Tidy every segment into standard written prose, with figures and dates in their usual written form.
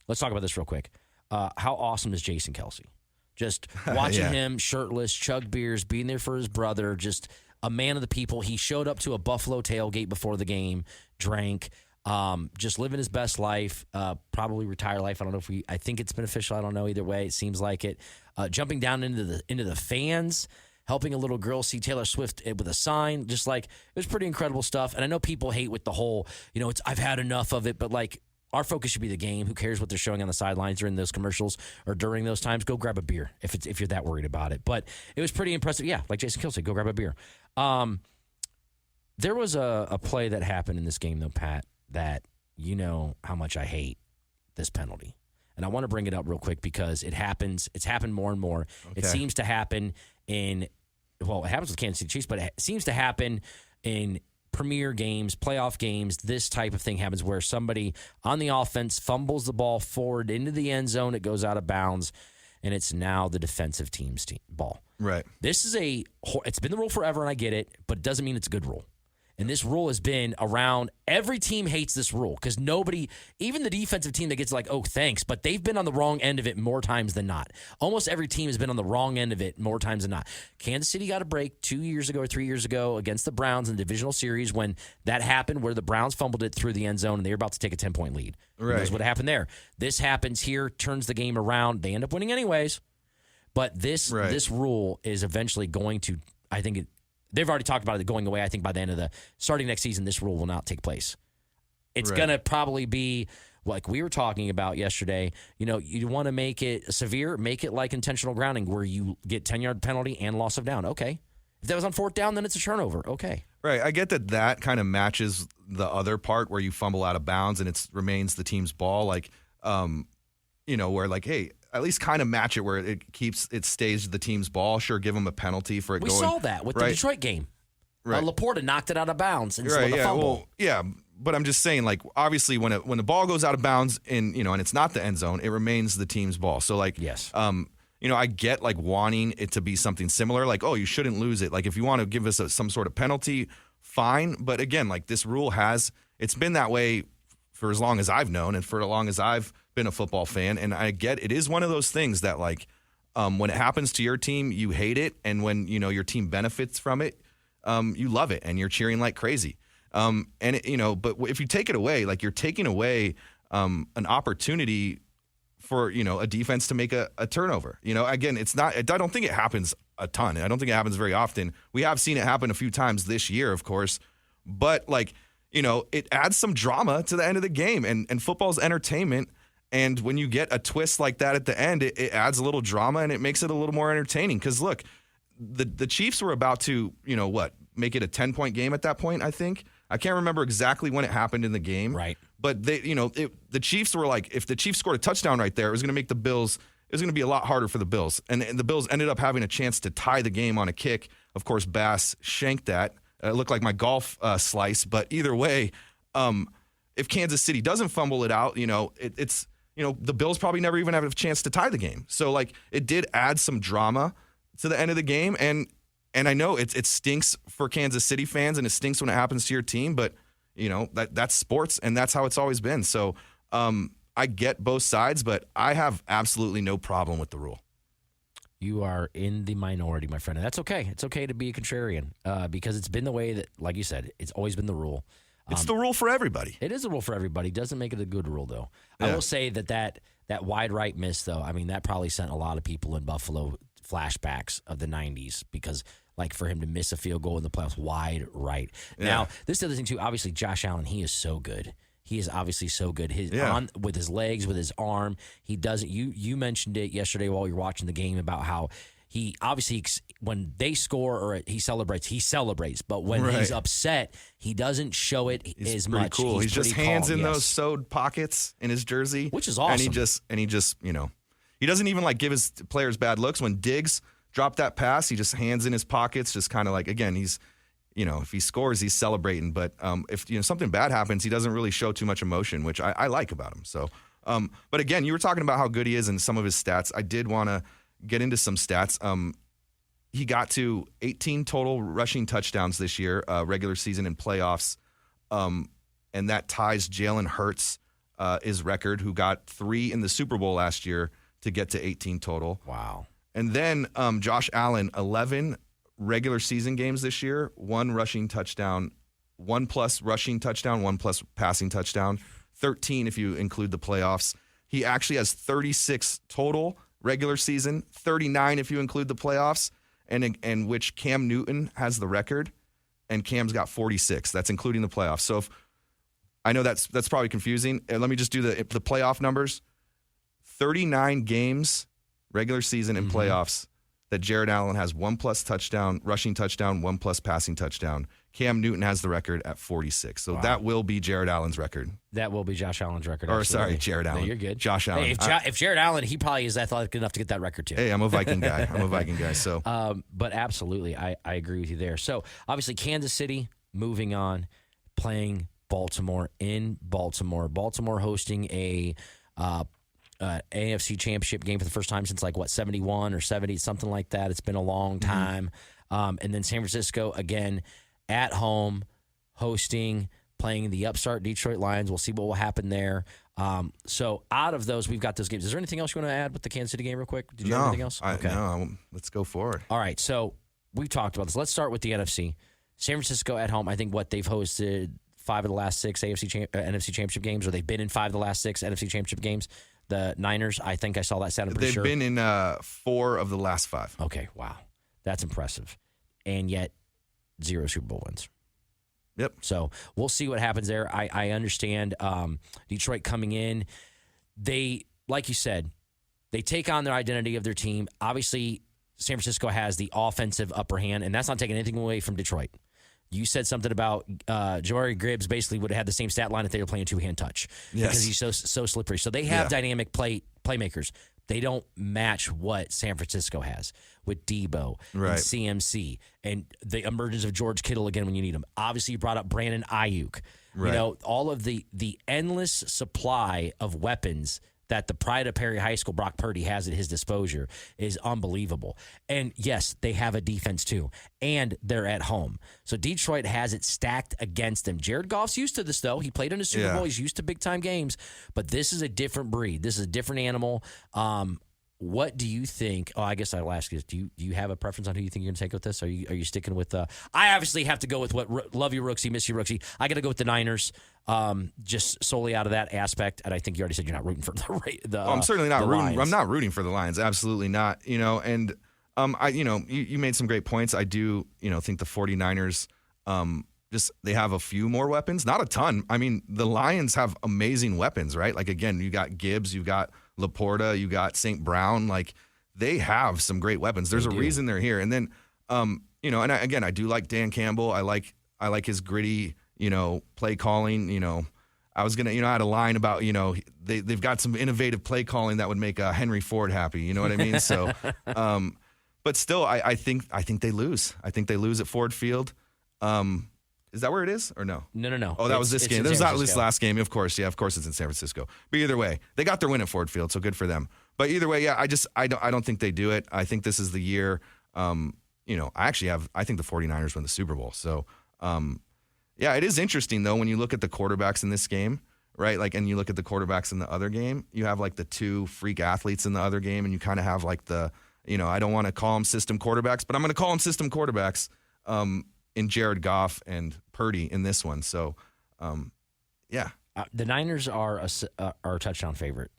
let's talk about this real quick. How awesome is Jason Kelce? Just watching him shirtless, chug beers, being there for his brother, just a man of the people. He showed up to a Buffalo tailgate before the game, drank, just living his best life, probably retire life. I don't know I think it's been official. I don't know either way. It seems like it. Jumping down into the fans, helping a little girl see Taylor Swift with a sign, just like, it was pretty incredible stuff. And I know people hate with the whole, I've had enough of it, but like, our focus should be the game. Who cares what they're showing on the sidelines during those commercials or during those times? Go grab a beer if you're that worried about it. But it was pretty impressive. Yeah, like Jason Kelce, go grab a beer. There was a play that happened in this game, though, Pat, that you know how much I hate this penalty. And I want to bring it up real quick because it happens. It's happened more and more. Okay. It seems to happen it happens with Kansas City Chiefs, but it seems to happen in premier games, playoff games. This type of thing happens where somebody on the offense fumbles the ball forward into the end zone. It goes out of bounds, and it's now the defensive team's ball. Right. It's been the rule forever, and I get it, but it doesn't mean it's a good rule. And this rule has been around. Every team hates this rule because nobody, even the defensive team that gets like, oh, thanks, but they've been on the wrong end of it more times than not. Almost every team has been on the wrong end of it more times than not. Kansas City got a break 2 years ago or 3 years ago against the Browns in the divisional series when that happened, where the Browns fumbled it through the end zone and they were about to take a 10-point lead. Right. That's what happened there. This happens here, turns the game around. They end up winning anyways. But this rule is eventually going to, I think they've already talked about it going away. I think by the end of starting next season, this rule will not take place. It's going to probably be like we were talking about yesterday. You want to make it severe, make it like intentional grounding where you get 10-yard penalty and loss of down. Okay. If that was on fourth down, then it's a turnover. Okay. Right. I get that kind of matches the other part where you fumble out of bounds and it remains the team's ball. Like, where like, hey, at least kind of match it where it stays the team's ball. Sure, give them a penalty for it going. We saw that with the Detroit game. Right. Laporta knocked it out of bounds instead of the fumble. Well, but I'm just saying, like, obviously when the ball goes out of bounds and it's not the end zone, it remains the team's ball. So like, yes. I get like wanting it to be something similar, like, oh, you shouldn't lose it. Like if you want to give us some sort of penalty, fine. But again, like this rule it's been that way for as long as I've known and for as long as I've been a football fan. And I get it is one of those things that like when it happens to your team, you hate it. And when, your team benefits from it, you love it and you're cheering like crazy. But if you take it away, like you're taking away an opportunity for, a defense to make a turnover. Again, I don't think it happens a ton. I don't think it happens very often. We have seen it happen a few times this year, of course, but like, it adds some drama to the end of the game and football's entertainment. And when you get a twist like that at the end, it adds a little drama and it makes it a little more entertaining. Because look, the Chiefs were about to, make it a 10-point game at that point, I think. I can't remember exactly when it happened in the game. Right. But the Chiefs were like, if the Chiefs scored a touchdown right there, it was going to make the Bills, it was going to be a lot harder for the Bills. And the Bills ended up having a chance to tie the game on a kick. Of course, Bass shanked that. It looked like my golf slice. But either way, if Kansas City doesn't fumble it out, it's the Bills probably never even have a chance to tie the game. So like it did add some drama to the end of the game. And I know it stinks for Kansas City fans and it stinks when it happens to your team, but that's sports and that's how it's always been. So I get both sides, but I have absolutely no problem with the rule. You are in the minority, my friend. And that's okay. It's okay to be a contrarian because it's been the way that, like you said, it's always been the rule. It's the rule for everybody. It is a rule for everybody. Doesn't make it a good rule, though. Yeah. I will say that wide right miss, though, I mean, that probably sent a lot of people in Buffalo flashbacks of the 90s because, like, for him to miss a field goal in the playoffs, wide right. Yeah. Now, this other thing, too, obviously, Josh Allen, he is so good. He is obviously so good. With his legs, with his arm, he doesn't. You mentioned it yesterday while you were watching the game about how he obviously, when they score or he celebrates. But when he's upset, he doesn't show it as much. Cool. He's just hands in those sewed pockets in his jersey, which is awesome. And he just he doesn't even like give his players bad looks. When Diggs dropped that pass, he just hands in his pockets, just kind of like, again, he's, if he scores, he's celebrating. But if something bad happens, he doesn't really show too much emotion, which I like about him. So, but again, you were talking about how good he is and some of his stats. I did want to get into some stats. He got to 18 total rushing touchdowns this year, regular season and playoffs, and that ties Jalen Hurts is record, who got 3 in the Super Bowl last year to get to 18 total. Wow. And then Josh Allen, 11 regular season games this year, 1 rushing touchdown, 1+ rushing touchdown, 1+ passing touchdown, 13 if you include the playoffs. He actually has 36 total regular season, 39 if you include the playoffs, and which Cam Newton has the record, and Cam's got 46. That's including the playoffs. So I know that's probably confusing. Let me just do the playoff numbers. 39 games, regular season and playoffs, that Jared Allen has 1+ touchdown, rushing touchdown, 1+ passing touchdown. Cam Newton has the record at 46. So that will be Jared Allen's record. That will be Josh Allen's record. Or absolutely. sorry, Jared Allen. No, you're good. Josh Allen. Hey, if Jared Allen, he probably is athletic enough to get that record too. Hey, I'm a Viking guy. So, but absolutely, I agree with you there. So obviously, Kansas City moving on, playing Baltimore in Baltimore. Baltimore hosting a AFC Championship game for the first time since 71 or 70, something like that. It's been a long time. And then San Francisco again at home, hosting, playing the upstart Detroit Lions. We'll see what will happen there. So out of those, we've got those games. Is there anything else you want to add with the Kansas City game real quick? Did you have anything else? Okay. No, let's go forward. All right, so we've talked about this. Let's start with the NFC. San Francisco at home, I think they've hosted 5 of the last 6 NFC Championship games, or they've been in 5 of the last 6 NFC Championship games. The Niners, I think I saw that stat. They've been in 4 of the last 5. Okay, wow. That's impressive. And yet, 0 Super Bowl wins. Yep. So we'll see what happens there. I understand Detroit coming in. They, like you said, they take on their identity of their team. Obviously, San Francisco has the offensive upper hand, and that's not taking anything away from Detroit. You said something about Jahmyr Gibbs basically would have had the same stat line if they were playing two-hand touch because he's so slippery. So they have dynamic playmakers. They don't match what San Francisco has with Debo and CMC and the emergence of George Kittle again when you need him. Obviously, you brought up Brandon Ayuk. Right. You know, all of the endless supply of weapons that the pride of Perry High School, Brock Purdy, has at his disposal is unbelievable. And yes, they have a defense too, and they're at home. So Detroit has it stacked against them. Jared Goff's used to this, though. He played in a Super Bowl. He's used to big-time games, but this is a different breed. This is a different animal. What do you think? Oh, I guess I'll ask you this. Do you have a preference on who you think you're going to take with this? Are you sticking with I obviously have to go with what love you, Rooksy, miss you, Rooksy. I got to go with the Niners, just solely out of that aspect. And I think you already said you're not rooting for the I'm certainly not rooting. Lions. I'm not rooting for the Lions. Absolutely not. You know, and you made some great points. I do, think the 49ers, just they have a few more weapons, not a ton. I mean, the Lions have amazing weapons, right? Like again, you got Gibbs, you got Laporta, you got St. Brown. Like they have some great weapons. There's a reason they're here. And then, and I do like Dan Campbell. I like his gritty, play calling. I was gonna, I had a line about, they've got some innovative play calling that would make Henry Ford happy. You know what I mean? So, but still, I think they lose. I think they lose at Ford Field. Is that where it is or no? No. Oh, that was this game. There's not this last game. Of course. Yeah, of course it's in San Francisco. But either way, they got their win at Ford Field, so good for them. But either way, yeah, I don't think they do it. I think this is the year. I think the 49ers win the Super Bowl. So, yeah, it is interesting though when you look at the quarterbacks in this game, right? Like, and you look at the quarterbacks in the other game. You have like the 2 freak athletes in the other game, and you kind of have like the, I don't want to call them system quarterbacks, but I'm going to call them system quarterbacks. In Jared Goff and Purdy in this one. So, yeah. The Niners are a touchdown favorite.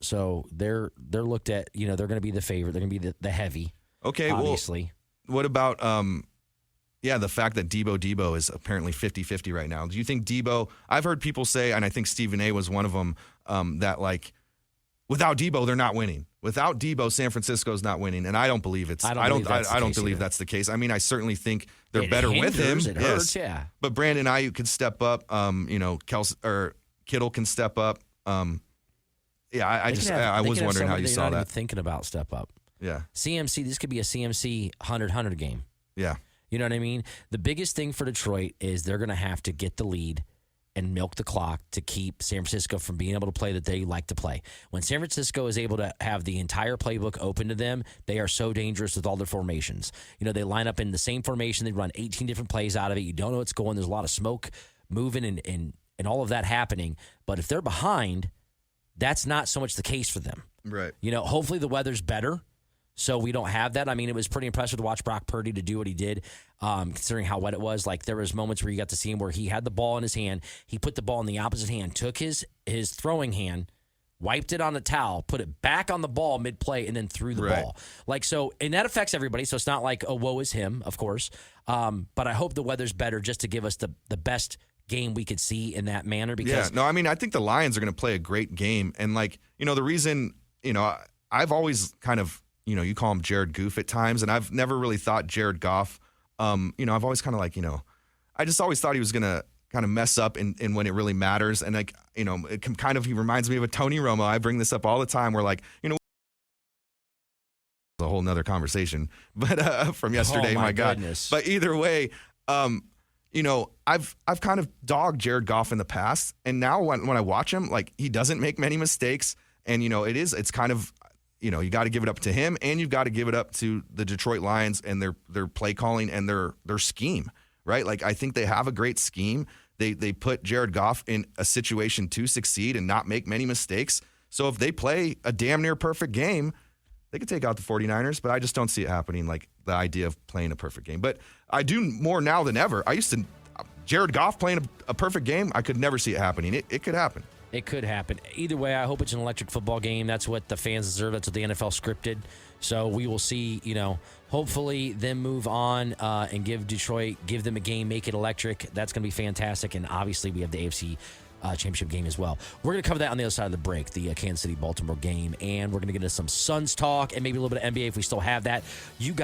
So they're looked at, they're going to be the favorite. They're going to be the heavy. Okay, obviously. Well, what about, the fact that Debo is apparently 50-50 right now. Do you think Debo, I've heard people say, and I think Stephen A. was one of them, that like, without Debo, they're not winning. Without Debo, San Francisco's not winning, and I don't believe it's. I don't believe that's the case. I mean, I certainly think they're better with him. It hurts, yeah. But Brandon Ayuk could step up. Kelce or Kittle can step up. I was wondering how you saw that. Thinking about step up. Yeah. CMC. This could be a CMC 100-100 game. Yeah. You know what I mean? The biggest thing for Detroit is they're going to have to get the lead and milk the clock to keep San Francisco from being able to play that they like to play. When San Francisco is able to have the entire playbook open to them, they are so dangerous with all their formations. They line up in the same formation. They run 18 different plays out of it. You don't know what's going. There's a lot of smoke moving and all of that happening. But if they're behind, that's not so much the case for them. Right. Hopefully the weather's better, so we don't have that. I mean, it was pretty impressive to watch Brock Purdy to do what he did, considering how wet it was. Like, there was moments where you got to see him where he had the ball in his hand. He put the ball in the opposite hand, took his throwing hand, wiped it on a towel, put it back on the ball mid-play, and then threw the ball. And that affects everybody, so it's not like, oh, woe is him, of course. But I hope the weather's better just to give us the best game we could see in that manner. Because I think the Lions are going to play a great game. And, the reason, I've always kind of, you call him Jared Goof at times, and I've never really thought Jared Goff, I've always kind of I just always thought he was going to kind of mess up in when it really matters. And it can kind of, he reminds me of a Tony Romo. I bring this up all the time where a whole nother conversation, but from yesterday, my God. Goodness. But either way, I've kind of dogged Jared Goff in the past, and now when I watch him, he doesn't make many mistakes, and it's kind of, you got to give it up to him, and you've got to give it up to the Detroit Lions and their play calling and their scheme, right? I think they have a great scheme. They put Jared Goff in a situation to succeed and not make many mistakes. So if they play a damn near perfect game, they could take out the 49ers, but I just don't see it happening, the idea of playing a perfect game. But I do more now than ever. Jared Goff playing a perfect game, I could never see it happening. It could happen. It could happen. Either way, I hope it's an electric football game. That's what the fans deserve. That's what the NFL scripted. So we will see, hopefully them move on and give them a game, make it electric. That's going to be fantastic. And obviously we have the AFC championship game as well. We're going to cover that on the other side of the break, the Kansas City-Baltimore game. And we're going to get into some Suns talk and maybe a little bit of NBA if we still have that. You guys